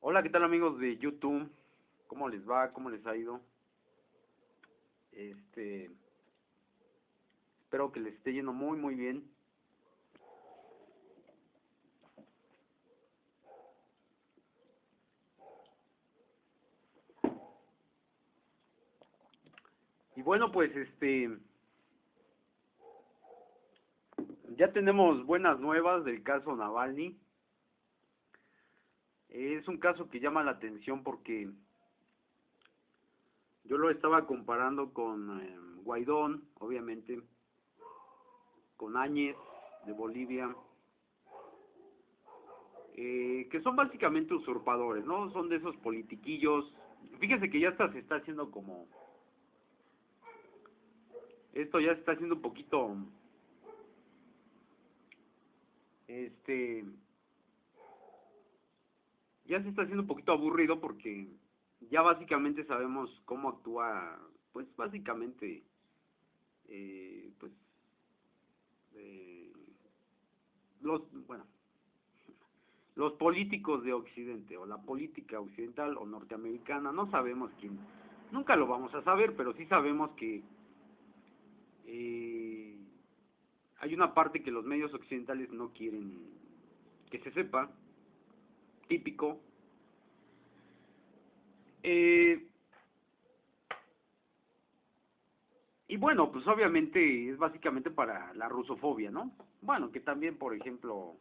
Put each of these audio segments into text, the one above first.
Hola, ¿qué tal amigos de YouTube? ¿Cómo les va? ¿Cómo les ha ido? Espero que les esté yendo muy bien. Y bueno, pues ya tenemos buenas nuevas del caso Navalny. Es un caso que llama la atención porque yo lo estaba comparando con Guaidó, obviamente, con Áñez de Bolivia, que son básicamente usurpadores, ¿no? Son de esos politiquillos. Fíjense que ya hasta se está haciendo como esto ya se está haciendo un poquito, este, ya se está haciendo un poquito aburrido porque ya básicamente sabemos cómo actúa, pues básicamente, pues, eh, bueno, los políticos de Occidente, o la política occidental o norteamericana, no sabemos quién, nunca lo vamos a saber, pero sí sabemos que eh, hay una parte que los medios occidentales no quieren que se sepa, típico. Eh, y bueno, pues obviamente es básicamente para la rusofobia, ¿no? Bueno, que también, por ejemplo,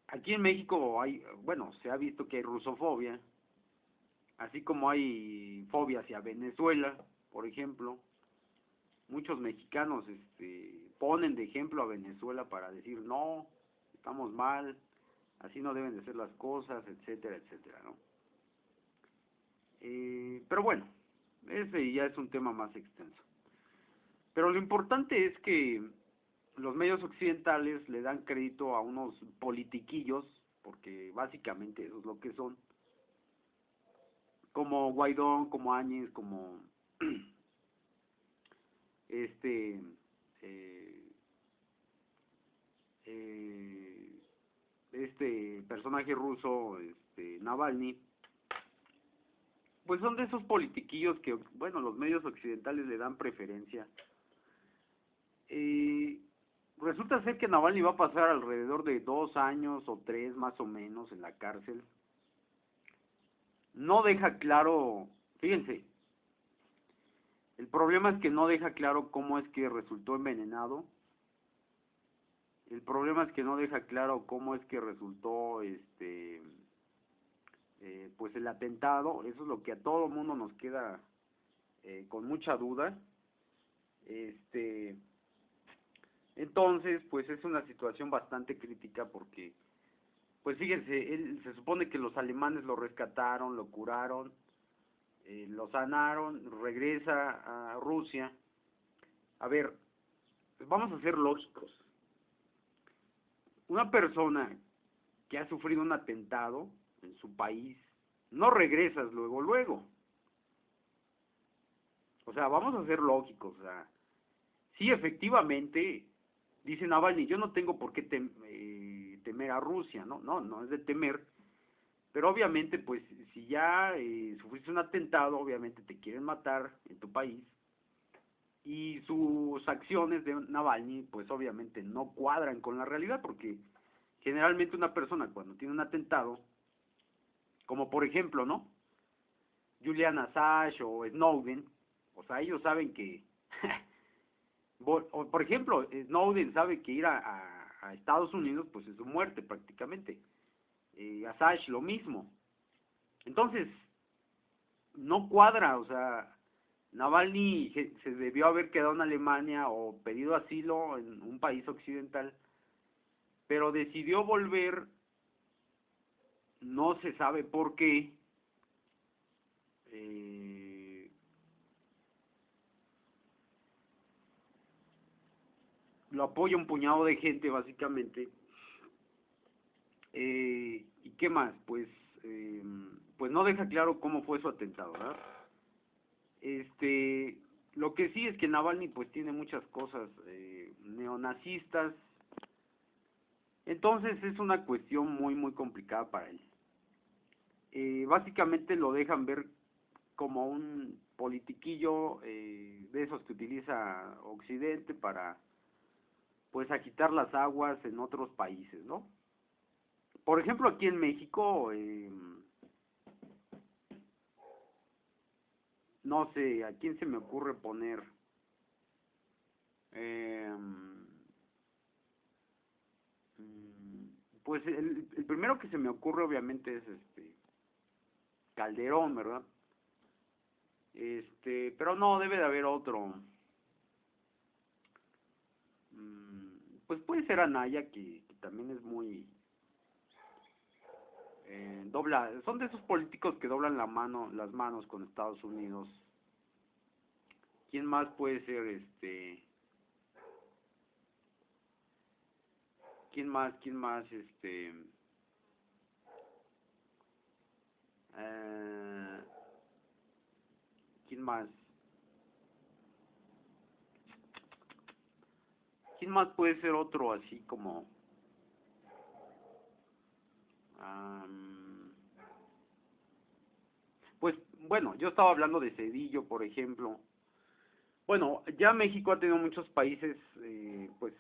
aquí en México hay, bueno, se ha visto que hay rusofobia, así como hay fobia hacia Venezuela, por ejemplo. Muchos mexicanos ponen de ejemplo a Venezuela para decir, no, estamos mal, así no deben de ser las cosas, etcétera, etcétera, ¿no? Pero bueno, ese ya es un tema más extenso. Pero lo importante es que los medios occidentales le dan crédito a unos politiquillos, porque básicamente eso es lo que son, como Guaidó, como Áñez, como este eh, eh, este personaje ruso, Navalny, pues son de esos politiquillos que, bueno, los medios occidentales le dan preferencia. Eh, Resulta ser que Navalny va a pasar alrededor de 2 años o 3 más o menos en la cárcel. No deja claro, fíjense, el problema es que no deja claro cómo es que resultó envenenado. El problema es que no deja claro cómo es que resultó, pues el atentado. Eso es lo que a todo mundo nos queda con mucha duda. Este, entonces, pues es una situación bastante crítica porque, pues fíjense, él se supone que los alemanes lo rescataron, lo curaron, lo sanaron, regresa a Rusia. A ver, vamos a ser lógicos. Una persona que ha sufrido un atentado en su país, no regresas luego. O sea, vamos a ser lógicos. O sea, sí, efectivamente, dice Navalny, yo no tengo por qué temer a Rusia, ¿no? No es de temer, pero obviamente, pues, si ya sufriste un atentado, obviamente te quieren matar en tu país, y sus acciones de Navalny, pues obviamente no cuadran con la realidad, porque generalmente una persona cuando tiene un atentado, como por ejemplo, ¿no? Julian Assange o Snowden, o sea, ellos saben que, o por ejemplo, Snowden sabe que ir a Estados Unidos, pues es su muerte prácticamente. Assange lo mismo. Entonces, no cuadra, o sea, Navalny se debió haber quedado en Alemania o pedido asilo en un país occidental, pero decidió volver, no se sabe por qué, eh, lo apoya un puñado de gente básicamente, y qué más, pues no deja claro cómo fue su atentado, ¿verdad? Este, lo que sí es que Navalny pues tiene muchas cosas neonazistas, entonces es una cuestión muy complicada para él. básicamente lo dejan ver como un politiquillo de esos que utiliza Occidente para pues agitar las aguas en otros países, ¿no? Por ejemplo, aquí en México, no sé, ¿a quién se me ocurre poner? Eh, mm, pues el primero que se me ocurre obviamente es Calderón, ¿verdad? Pero no, debe de haber otro. Pues puede ser Anaya, que también es muy dobla, son de esos políticos que doblan las manos con Estados Unidos. ¿Quién más puede ser quién más eh, quién más quién más puede ser otro así como am, pues bueno, yo estaba hablando de Cedillo, por ejemplo. Bueno, ya México ha tenido muchos países pues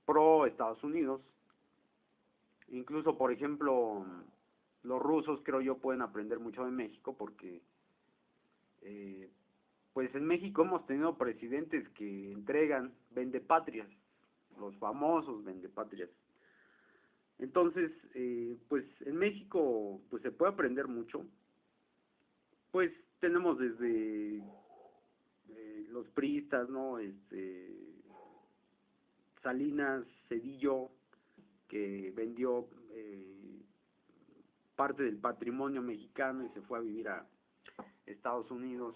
pro Estados Unidos. Incluso, por ejemplo, los rusos creo yo pueden aprender mucho de México porque eh, pues en México hemos tenido presidentes que entregan vendepatrias, los famosos vendepatrias. Entonces, pues en México pues se puede aprender mucho. Pues tenemos desde los priistas, ¿no? Salinas, Cedillo, que vendió parte del patrimonio mexicano y se fue a vivir a Estados Unidos,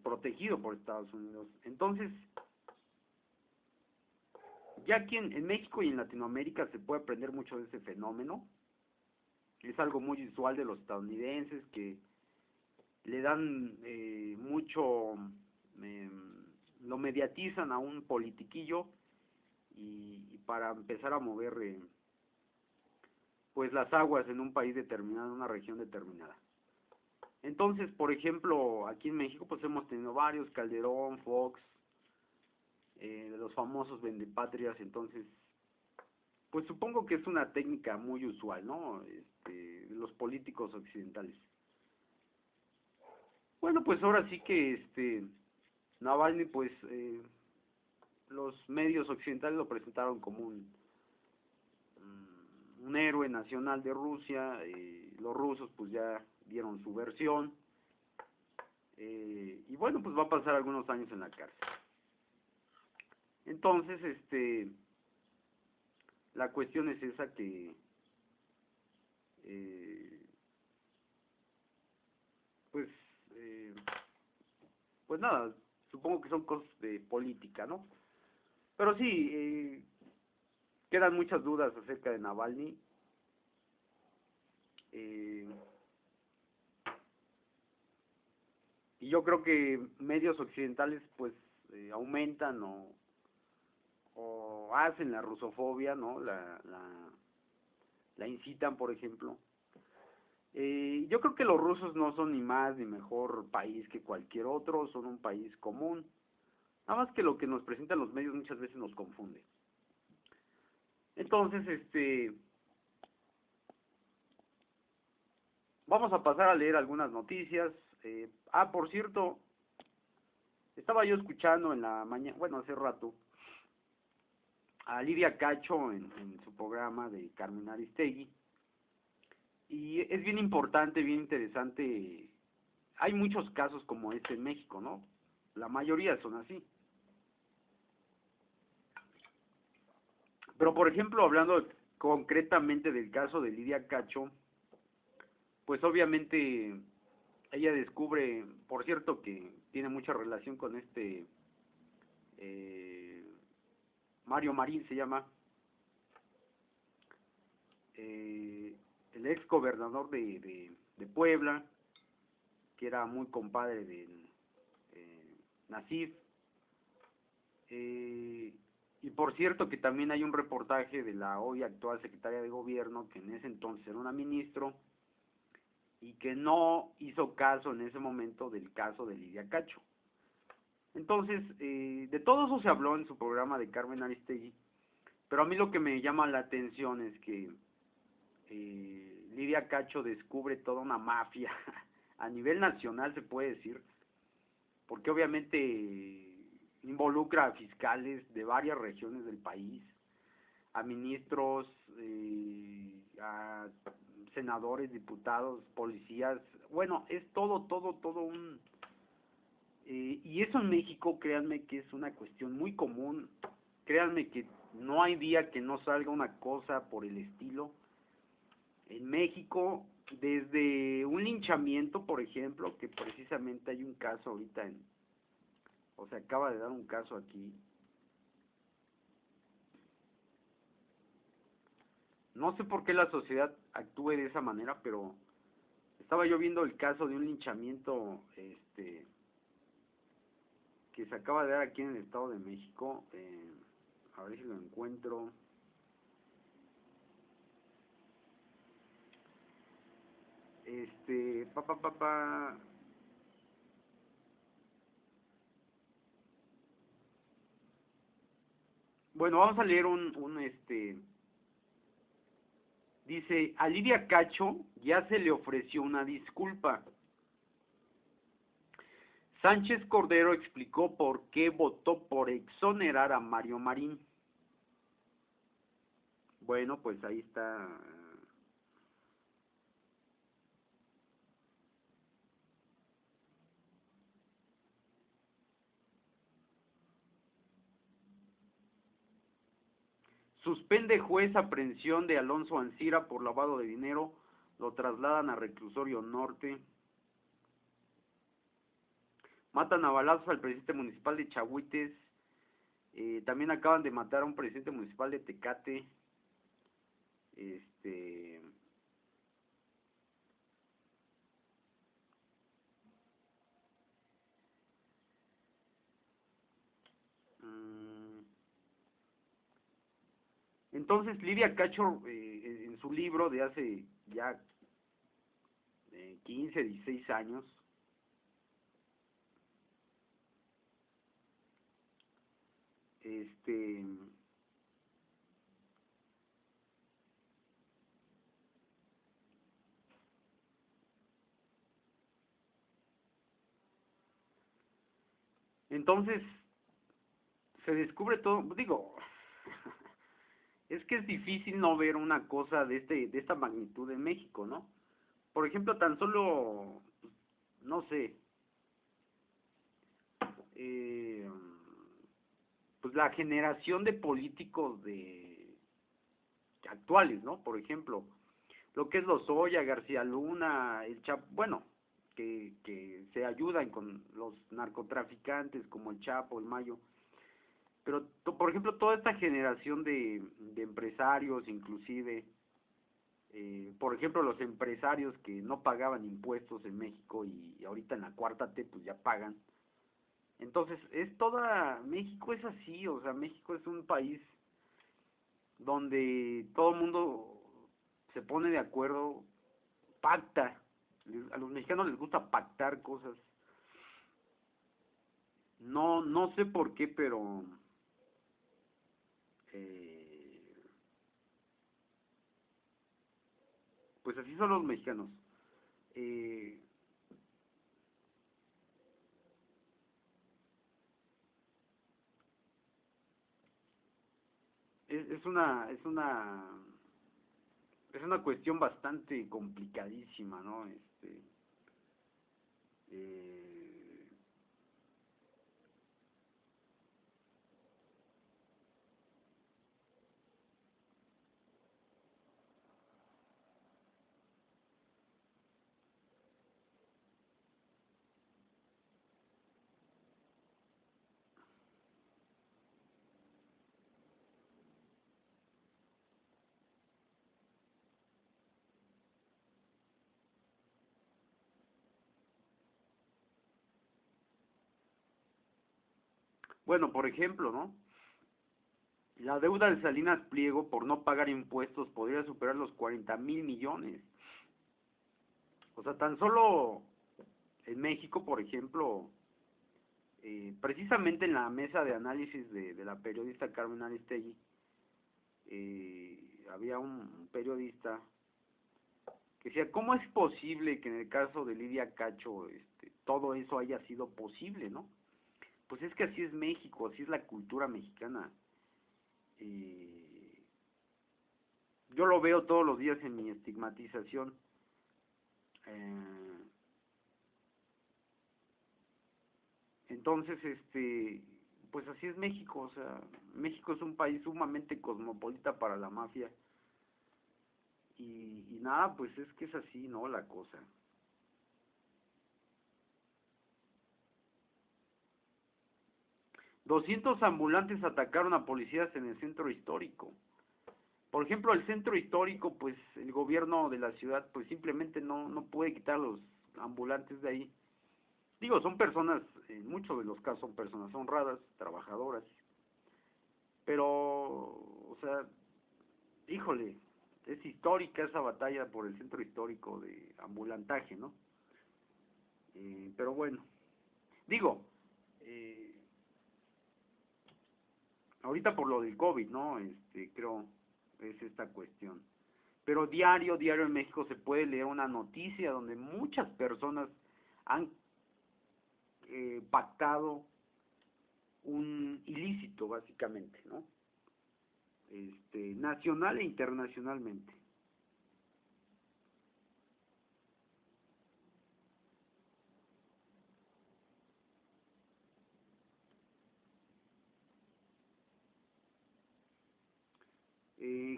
protegido por Estados Unidos. Entonces, ya aquí en México y en Latinoamérica se puede aprender mucho de ese fenómeno. Es algo muy usual de los estadounidenses que le dan mucho, eh, lo mediatizan a un politiquillo y para empezar a mover pues las aguas en un país determinado, en una región determinada. Entonces, por ejemplo, aquí en México pues hemos tenido varios, Calderón, Fox, de los famosos vendepatrias. Entonces pues supongo que es una técnica muy usual, ¿no? Los políticos occidentales. Bueno, pues ahora sí que Navalny, pues los medios occidentales lo presentaron como un héroe nacional de Rusia. Los rusos pues ya dieron su versión. Y bueno, pues va a pasar algunos años en la cárcel. Entonces, la cuestión es esa que eh, pues eh, pues nada, supongo que son cosas de política, ¿no? Pero sí, quedan muchas dudas acerca de Navalny. Eh, y yo creo que medios occidentales pues aumentan o hacen la rusofobia, ¿no? La incitan, por ejemplo. Yo creo que los rusos no son ni más ni mejor país que cualquier otro, son un país común. Nada más que lo que nos presentan los medios muchas veces nos confunde. Entonces, vamos a pasar a leer algunas noticias. Por cierto, estaba yo escuchando en la mañana, bueno, hace rato, a Lidia Cacho en su programa de Carmen Aristegui. Y es bien importante, bien interesante. Hay muchos casos como este en México, ¿no? La mayoría son así. Pero, por ejemplo, hablando concretamente del caso de Lidia Cacho, pues obviamente ella descubre, por cierto, que tiene mucha relación con eh, Mario Marín se llama, eh, el ex gobernador de Puebla, que era muy compadre del Nasif. Y por cierto que también hay un reportaje de la hoy actual secretaria de gobierno, que en ese entonces era una ministro, y que no hizo caso en ese momento del caso de Lidia Cacho. Entonces, de todo eso se habló en su programa de Carmen Aristegui, pero a mí lo que me llama la atención es que Lidia Cacho descubre toda una mafia a nivel nacional, se puede decir, porque obviamente involucra a fiscales de varias regiones del país, a ministros, a senadores, diputados, policías, bueno, es todo un... y eso en México, créanme que es una cuestión muy común, créanme que no hay día que no salga una cosa por el estilo. En México, desde un linchamiento, por ejemplo, que precisamente hay un caso ahorita o se acaba de dar un caso aquí. No sé por qué la sociedad actúe de esa manera, pero estaba yo viendo el caso de un linchamiento, que se acaba de dar aquí en el Estado de México. A ver si lo encuentro. Este, pa, pa, pa, pa. Bueno, vamos a leer dice, a Lidia Cacho ya se le ofreció una disculpa. Sánchez Cordero explicó por qué votó por exonerar a Mario Marín. Bueno, pues ahí está. Suspende juez aprehensión de Alonso Ancira por lavado de dinero. Lo trasladan a reclusorio norte. Matan a balazos al presidente municipal de Chahuites. También acaban de matar a un presidente municipal de Tecate. Este... mmm, entonces Lidia Cacho, en su libro de hace ya 15, 16 años, este... entonces se descubre todo, digo, es que es difícil no ver una cosa de esta magnitud en México, ¿no? Por ejemplo, tan solo, no sé, eh, pues la generación de políticos de actuales, ¿no? Por ejemplo, lo que es Lozoya, García Luna, el Chapo, bueno, que se ayudan con los narcotraficantes como el Chapo, el Mayo, pero por ejemplo toda esta generación de empresarios, inclusive, por ejemplo los empresarios que no pagaban impuestos en México y ahorita en la cuarta T pues ya pagan. Entonces, es toda, México es así, o sea, México es un país donde todo el mundo se pone de acuerdo, pacta. A los mexicanos les gusta pactar cosas. No sé por qué, pero eh, pues así son los mexicanos. Eh, es una, es una cuestión bastante complicadísima, ¿no? Eh, bueno, por ejemplo, ¿no? La deuda de Salinas Pliego por no pagar impuestos podría superar los 40,000 millones. O sea, tan solo en México, por ejemplo, precisamente en la mesa de análisis de la periodista Carmen Aristegui, había un periodista que decía, ¿cómo es posible que en el caso de Lidia Cacho todo eso haya sido posible, no? Pues es que así es México, así es la cultura mexicana. Eh, yo lo veo todos los días en mi estigmatización. Eh, entonces, pues así es México, o sea, México es un país sumamente cosmopolita para la mafia. Y nada, pues es que es así, ¿no? La cosa. 200 ambulantes atacaron a policías en el centro histórico. Por ejemplo, el centro histórico, pues el gobierno de la ciudad, pues simplemente no puede quitar a los ambulantes de ahí. Digo, son personas, en muchos de los casos son personas honradas, trabajadoras, pero, o sea, híjole, es histórica esa batalla por el centro histórico de ambulantaje, ¿no? Pero bueno, digo, eh, ahorita por lo del COVID, ¿no? Creo es esta cuestión. Pero diario en México se puede leer una noticia donde muchas personas han pactado un ilícito, básicamente, ¿no? Nacional e internacionalmente.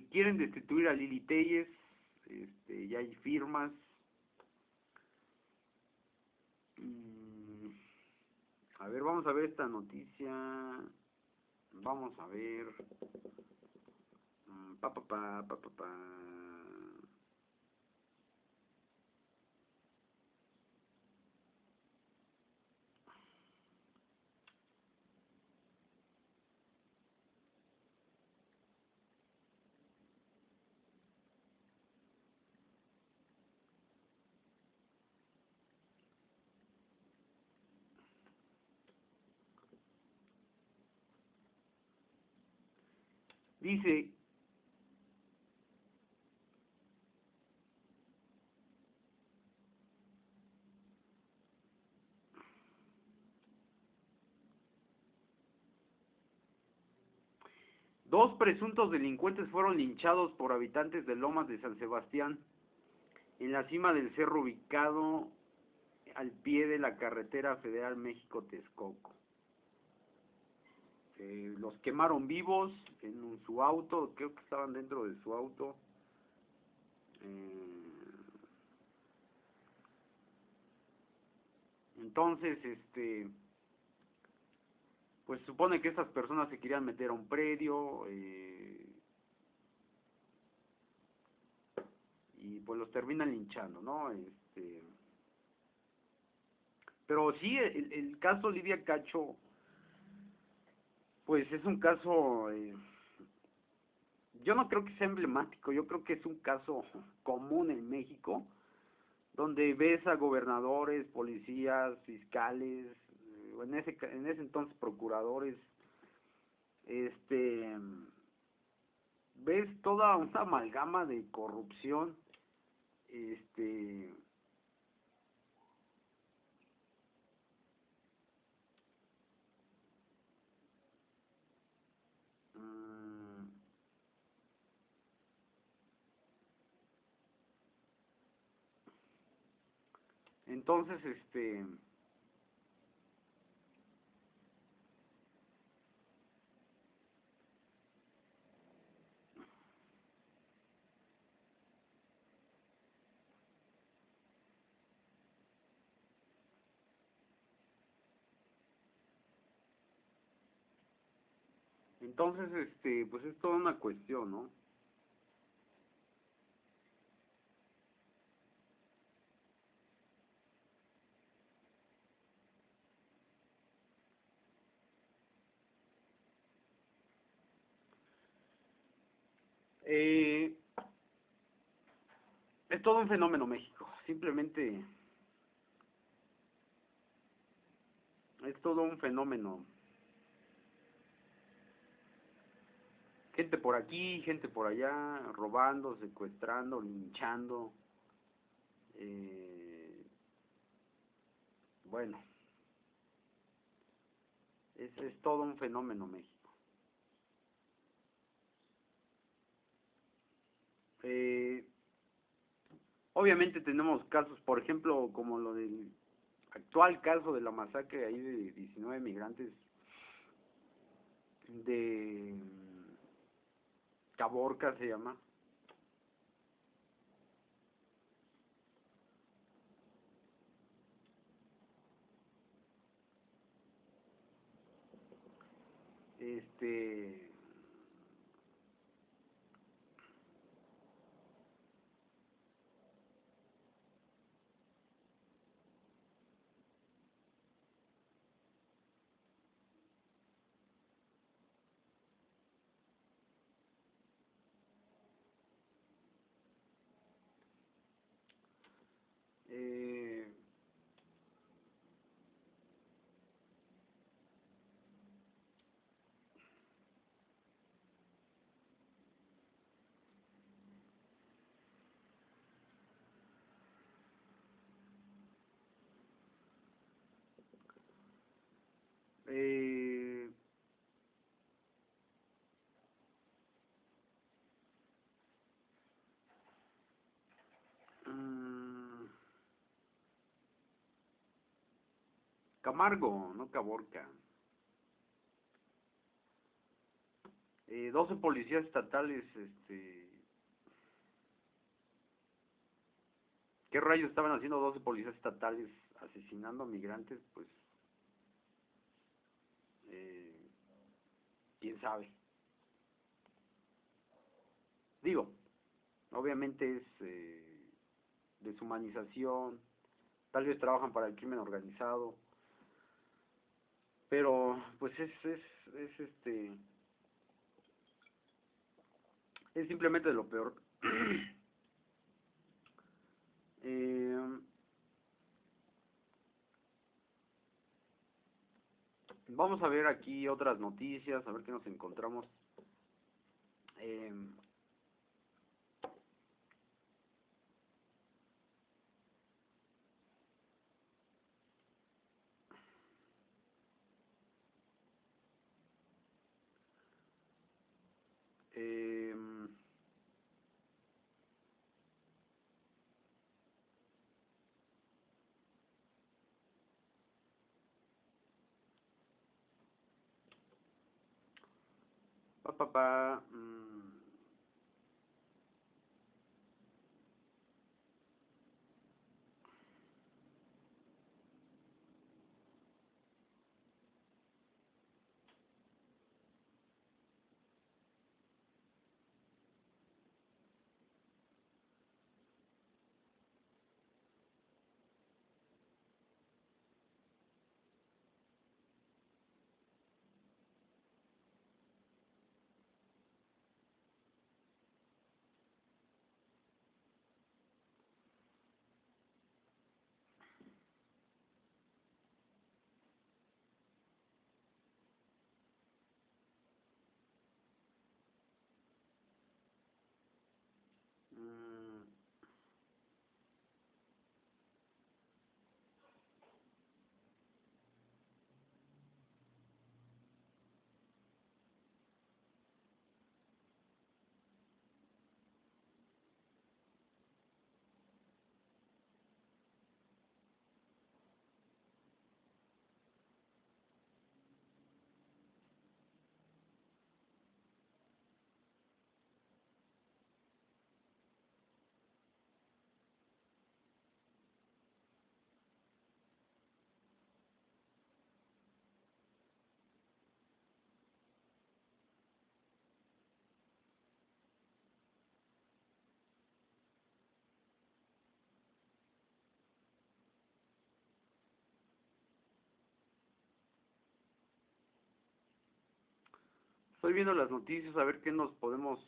Quieren destituir a Lili Telles, ya hay firmas. Mm, a ver, vamos a ver esta noticia. Vamos a ver. Pa. Dice, dos presuntos delincuentes fueron linchados por habitantes de Lomas de San Sebastián, en la cima del cerro ubicado al pie de la carretera federal México-Texcoco. Los quemaron vivos en su auto, creo que estaban dentro de su auto. Entonces, pues supone que estas personas se querían meter a un predio y pues los terminan linchando, ¿no? Pero sí, el caso Lidia Cacho, pues es un caso, yo no creo que sea emblemático, yo creo que es un caso común en México, donde ves a gobernadores, policías, fiscales, en ese entonces procuradores, este, ves toda una amalgama de corrupción, este, mm, entonces, pues es toda una cuestión, ¿no? Eh, es todo un fenómeno México, simplemente es todo un fenómeno. Gente por aquí, gente por allá, robando, secuestrando, linchando. Eh, bueno, es todo un fenómeno México. Eh, obviamente tenemos casos, por ejemplo, como lo del actual caso de la masacre ahí de 19 migrantes de Caborca se llama. Este, eh, eh, mm, Camargo, no Caborca. 12 policías estatales, ¿qué rayos estaban haciendo 12 policías estatales asesinando a migrantes? Pues, eh, quién sabe. Digo, obviamente es deshumanización, tal vez trabajan para el crimen organizado, pero pues es simplemente de lo peor. eh, vamos a ver aquí otras noticias, a ver qué nos encontramos. Eh, eh, pa, pa, pa, mm, mm, estoy viendo las noticias a ver qué nos podemos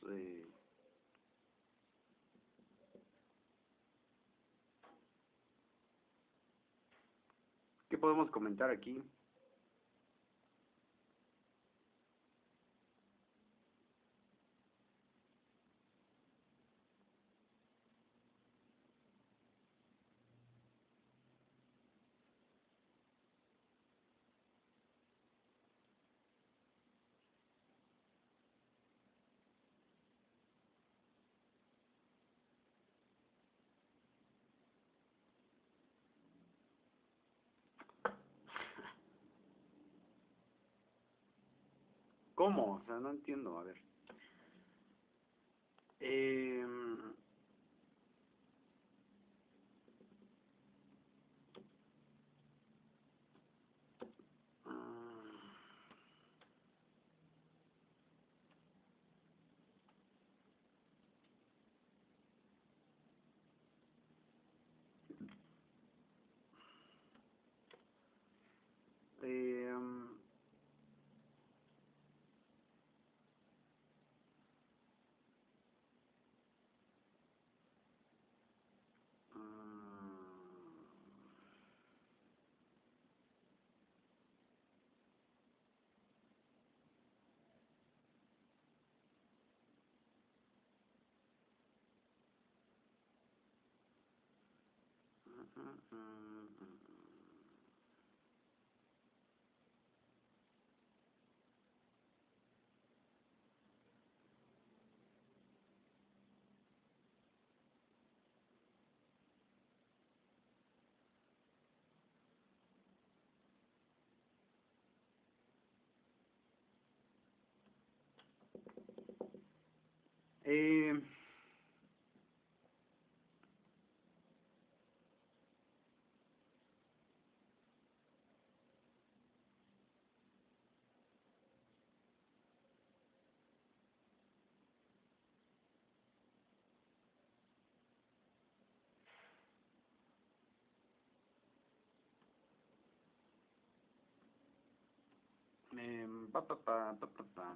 podemos comentar aquí? ¿Cómo? O sea, no entiendo, a ver. Eh, eh, eh, pa, pa, pa, pa, pa, pa.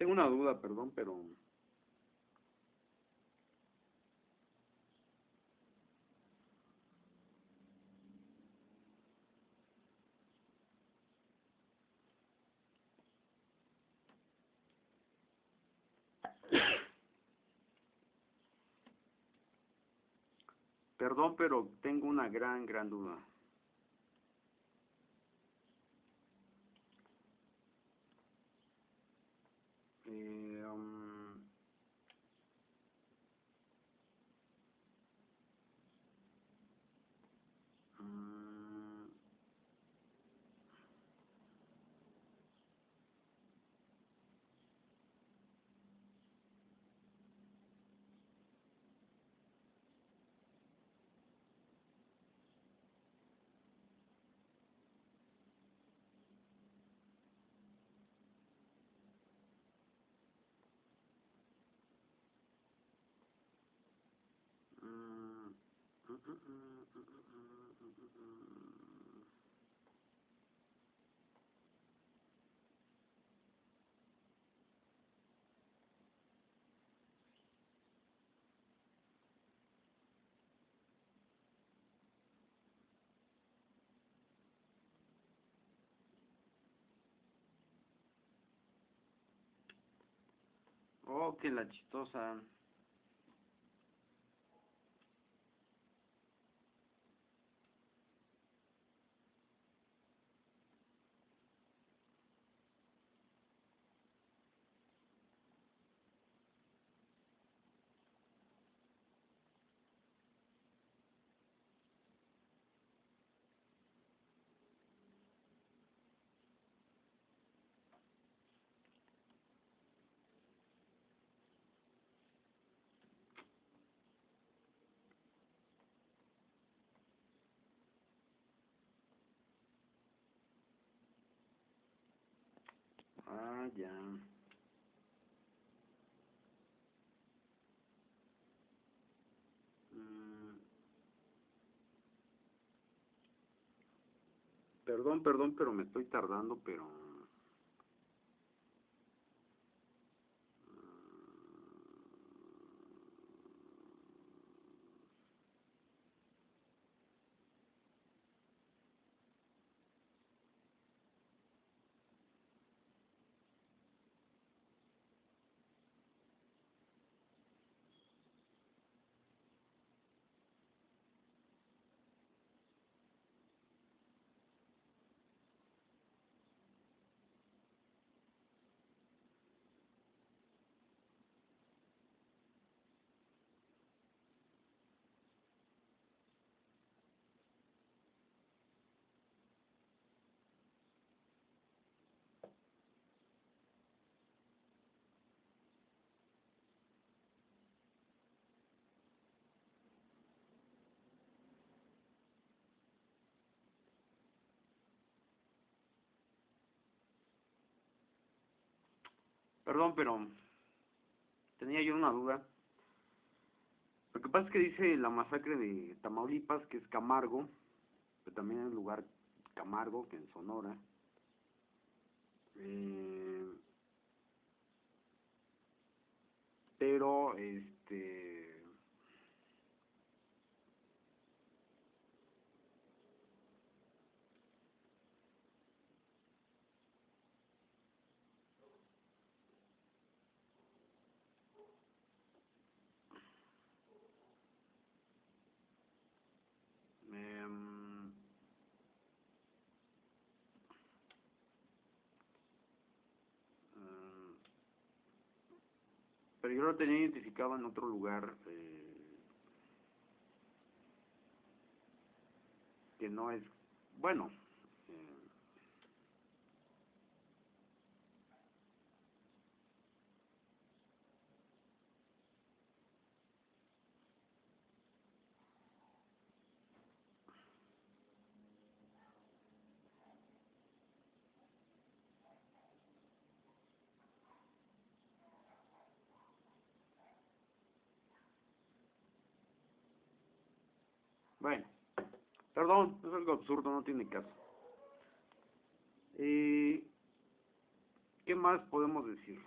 Tengo una duda, perdón, pero... Perdón, pero tengo una gran duda. Eh, um, mm, mm, Oh, que la chistosa. ya. Mm, perdón, pero me estoy tardando, pero... Perdón, pero tenía yo una duda. Lo que pasa es que dice la masacre de Tamaulipas, que es Camargo, pero también hay un lugar Camargo, que en Sonora. Eh, pero, em, em, pero yo lo tenía identificado en otro lugar, que no es, bueno, eh, bueno, perdón, es algo absurdo, no tiene caso. Eh, ¿Qué más podemos decir?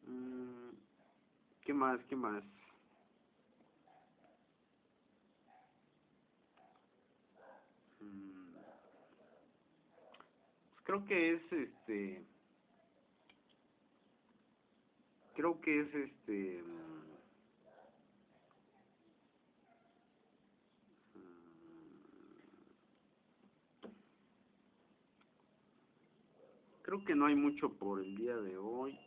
Mm, ¿Qué más? ¿Qué más? Mm, pues creo que es creo que no hay mucho por el día de hoy.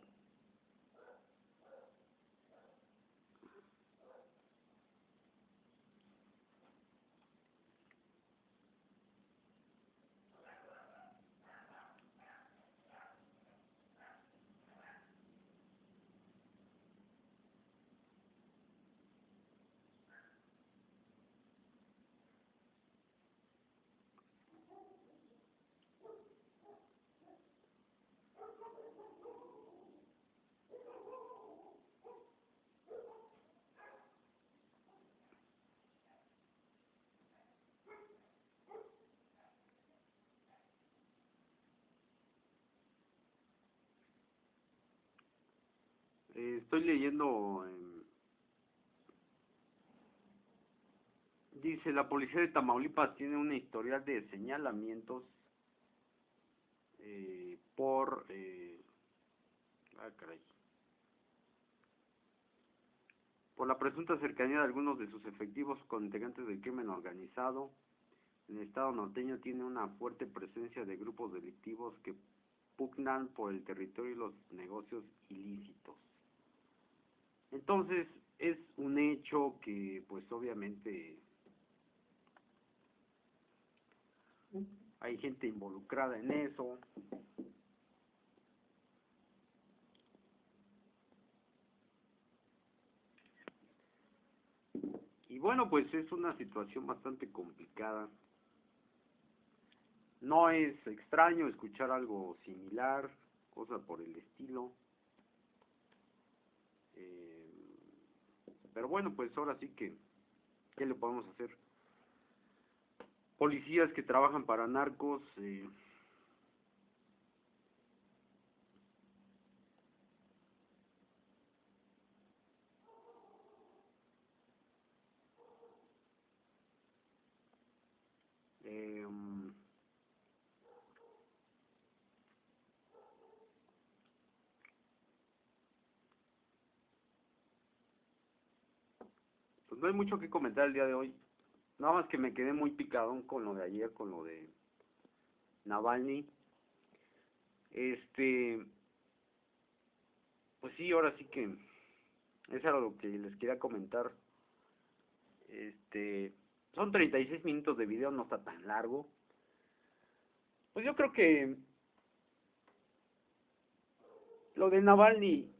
Estoy leyendo, dice, la policía de Tamaulipas tiene una historial de señalamientos por, caray, por la presunta cercanía de algunos de sus efectivos con integrantes del crimen organizado. El estado norteño tiene una fuerte presencia de grupos delictivos que pugnan por el territorio y los negocios ilícitos. Entonces, es un hecho que, pues obviamente, hay gente involucrada en eso. Y bueno, pues es una situación bastante complicada. No es extraño escuchar algo similar, cosa por el estilo. Eh, pero bueno, pues ahora sí que, ¿qué le podemos hacer? Policías que trabajan para narcos, eh, pues no hay mucho que comentar el día de hoy. Nada más que me quedé muy picadón con lo de ayer, con lo de Navalny. Este, pues sí, ahora sí que eso era lo que les quería comentar. Este, son 36 minutos de video, no está tan largo. Pues yo creo que lo de Navalny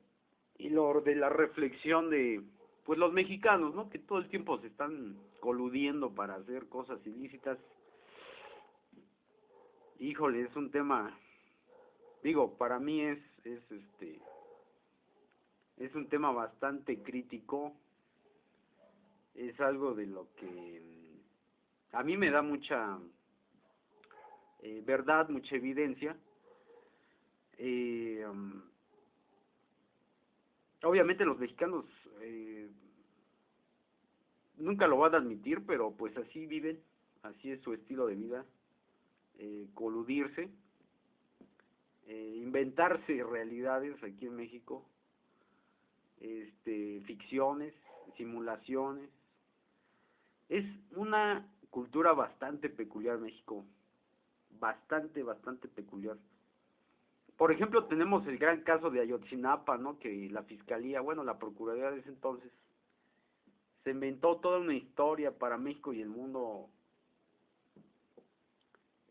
y lo de la reflexión de pues los mexicanos, ¿no? Que todo el tiempo se están coludiendo para hacer cosas ilícitas. Híjole, es un tema, digo, para mí es un tema bastante crítico. Es algo de lo que a mí me da mucha verdad, mucha evidencia. Eh, um, Obviamente los mexicanos nunca lo van a admitir, pero pues así viven, así es su estilo de vida, coludirse, inventarse realidades aquí en México, ficciones, simulaciones. Es una cultura bastante peculiar México, bastante peculiar. Por ejemplo, tenemos el gran caso de Ayotzinapa, ¿no? Que la fiscalía, bueno, la procuraduría de ese entonces se inventó toda una historia para México y el mundo.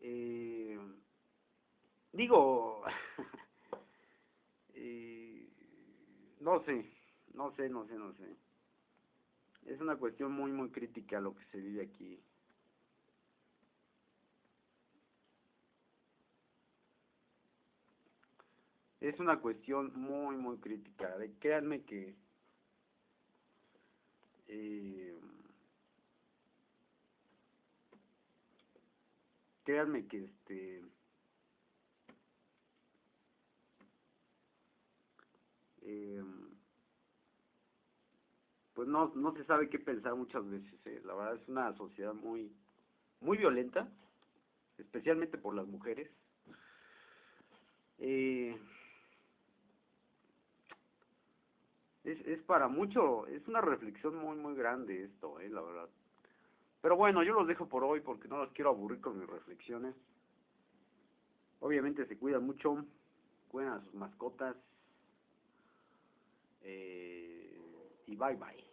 Eh, Digo, eh, no sé, no sé. Es una cuestión muy crítica lo que se vive aquí. Es una cuestión muy crítica. Créanme que eh, créanme que eh, pues no se sabe qué pensar muchas veces. La verdad es una sociedad muy violenta, especialmente por las mujeres. Eh, es para mucho, es una reflexión muy grande esto, la verdad. Pero bueno, yo los dejo por hoy porque no los quiero aburrir con mis reflexiones. Obviamente se cuidan mucho, cuidan a sus mascotas y bye bye.